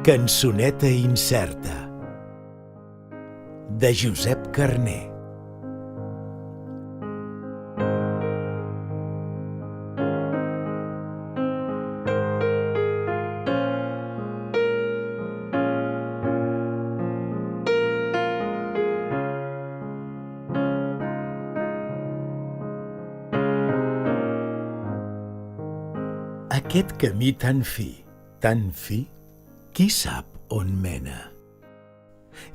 Cançoneta incerta de Josep Carner. Aquest camí tan fi, qui sap on mena?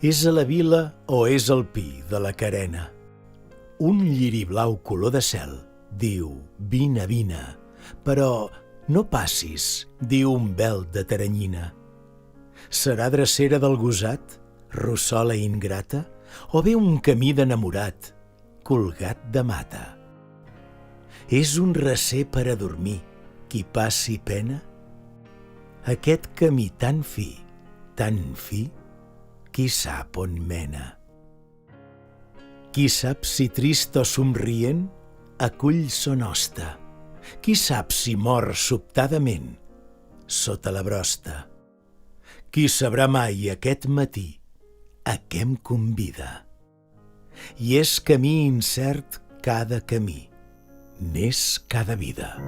És a la vila o és al pi de la carena? Un lliri blau color de cel diu vine, vine, però no passis, diu un vel de teranyina. Serà drecera del gosat, rossola ingrata, o bé un camí d'enamorat, colgat de mata? És un recer per a dormir, qui passi pena? Aquest camí tan fi, qui sap on mena? Qui sap si trist o somrient acull son hoste? Qui sap si mor sobtadament sota la brosta? Qui sabrà mai aquest matí a què em convida? I és camí incert cada camí, n'és cada vida.